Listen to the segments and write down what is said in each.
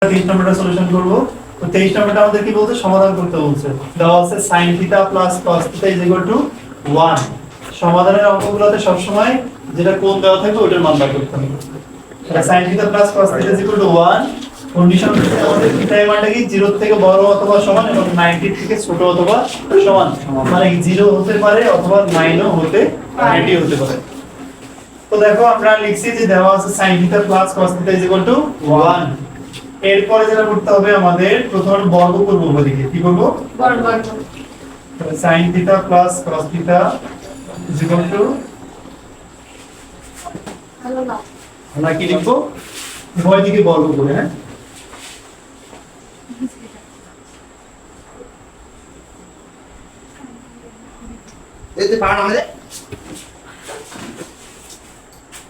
23 নম্বরটা সলিউশন করব। তো 23 নম্বরটা আমাদের কি বলছে, সমাধান করতে বলছে। দেওয়া আছে sin θ + cos θ = 1। সমাধানের অঙ্কগুলোতে সব সময় যেটা কোণ দেওয়া থাকবে ওটার মান বের করতে হবে। তাহলে sin θ + cos θ = 1। কন্ডিশন হচ্ছে আমাদের θ এর মানটা কি 0 থেকে বড় অথবা সমান এবং 90 থেকে ছোট অথবা সমান। মানে কি 0 হতে পারে অথবা 9 ও হতে 90 হতে পারে। তো দেখো আমরা লিখছি যে দেওয়া আছে sin θ + cos θ = 1। এরপরে যেটা করতে হবে আমাদের প্রথমে বর্গ করব ওদিকে। কি করব? বর্গ। তাহলে sin θ + cos θ আমরা কি লিখব? উভয় দিকে বর্গ করে, হ্যাঁ। এতে পার আমাদের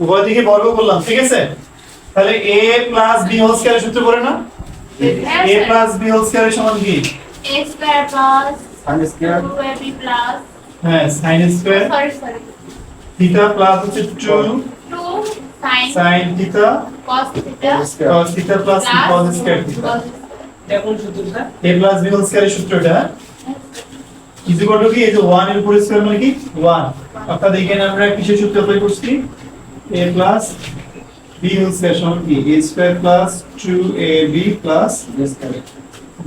উভয় দিকে বর্গ করলাম, ঠিক আছে। তাহলে a + b হোল স্কয়ার সূত্র পড়ে না? a + b হোল স্কয়ার সমান কি? a square plus sin square 2ab plus হ্যাঁ sin স্কয়ার সরি θ প্লাস হচ্ছে 2 2 sin θ cos θ cos θ plus cos square θ। এটা কোন সূত্রটা? a + b হোল স্কয়ারের সূত্রটা ইকুয়াল টু কি, এই যে 1 এর উপর স্কয়ার মানে কি 1। অর্থাৎ এখানে আমরা কিসের সূত্র অ্যাপ্লাই করছি? a + b হোল স্কয়ার সমান কি a square plus 2ab plus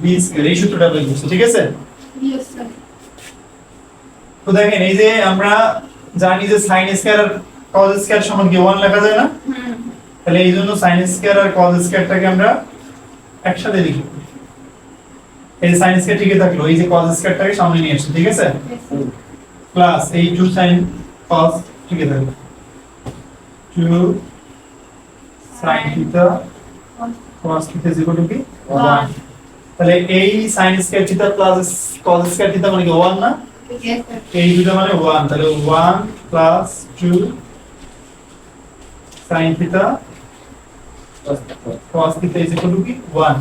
b square, এই সূত্রটা অ্যাপ্লাই করছি, ঠিক আছে। yes sir তো দেখেন এই যে আমরা জানি যে sin স্কয়ার আর cos স্কয়ার সমান কি 1 লেখা যায় না? তাহলে এই জন্য sin স্কয়ার আর cos স্কয়ারটাকে আমরা একসাথে লিখি। এই sin স্কয়ার ঠিকই থাকলো, এই যে cos স্কয়ারটাকে সামনে নিয়ে আসছি, ঠিক আছে। প্লাস এই 2 sin cos ঠিকই থাকলো, 2 sin θ cos θ = কি 1। তাহলে এই sin square θ plus cos square θ মানে কি 1 না? yes sir এই দুটো মানে 1। তাহলে 1 + 2 sin θ cos θ = কি 1।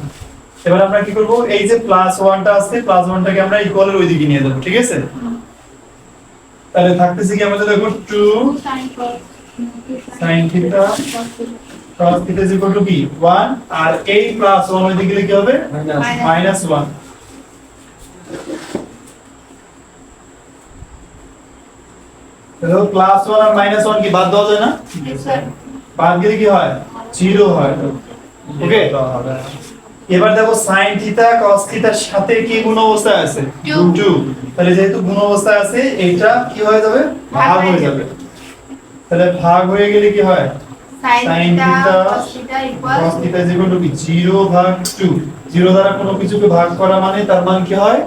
এবার আমরা কি করব, এই যে +1টা আছে, +1টাকে আমরা ইকুয়ালের ওইদিকে নিয়ে যাব, ঠিক আছে। তাহলে থাকতেছে কি আমাদের, দেখো 2 sin cos sin θ cos θ = কি 1। আর এই +1 ওইদিকে গেলে কি হবে? -1। তাহলে +1 আর -1 কি বাদ দেওয়া যায় না? yes sir বাদ গেলে কি হয়? 0 হয়। ওকে, এবার দেখো sin θ cos θ এর সাথে কি গুণ অবস্থায় আছে? 2। তাহলে যেহেতু গুণ অবস্থায় আছে, এইটা কি হয়ে যাবে? ভাগ হয়ে যাবে। তাহলে ভাগ হয়ে গেলে কি হয়? sin θ cos θ cos θ = কি 0/2। 0 দ্বারা কোনো কিছুকে ভাগ করা মানে তার মান কি হয়?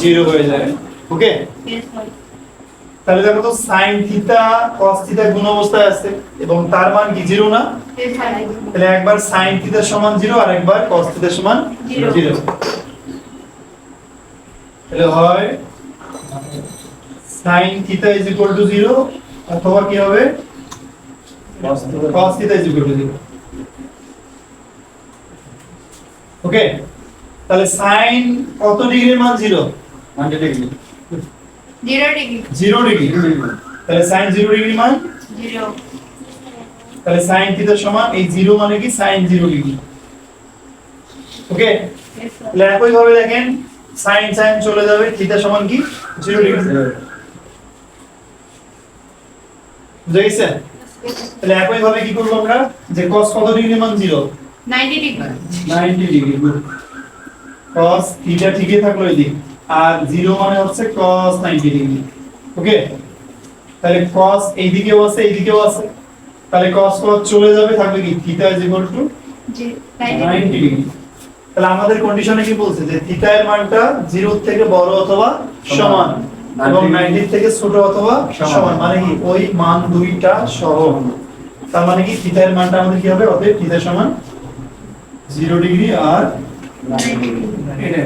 0 হয়ে যায়। ওকে, yes sir তাহলে দেখো তো sin θ cos θ গুণ অবস্থায় আছে এবং তার মান কি 0 না? yes sir তাহলে একবার sin θ সমান 0 আর একবার cos θ সমান 0। তাহলে হয় sin θ = 0 অথবা কি হবে cos θ = 0। ওকে, তাহলে sin কত ডিগ্রির মান 0? 100 ডিগ্রি 0 ডিগ্রি 0 ডিগ্রি। তাহলে sin 0 ডিগ্রি মান 0 তাহলে sin θ সমান এই 0 মানে কি sin 0 ডিগ্রি। ওকে, yes sir তাহলে একই ভাবে দেখেন sin চলে যাবে, θ সমান কি 0 ডিগ্রি। বুঝা গেছে? তাহলে একই ভাবে কি করব আমরা, যে cos কত ডিগ্রি মান 0? 90 ডিগ্রি 90 ডিগ্রি। cos θ ঠিকই থাকলো এদিকে, আর 0 মানে হচ্ছে cos 90 ডিগ্রি। ওকে, তাহলে cos এইদিকেও আছে এইদিকেও আছে, তাহলে cos চলে যাবে, থাকবে কি θ = জি 90 ডিগ্রি। তাহলে আমাদের কন্ডিশনে কি বলছে যে θ এর মানটা 0 থেকে বড় অথবা সমান এবং 90 থেকে ছোট অথবা সমান, মানে কি ওই মান দুইটা সহ। তার মানে কি θ এর মানটা আমাদের কি হবে? অতএব θ সমান 0 ডিগ্রি আর 90 ডিগ্রি এটা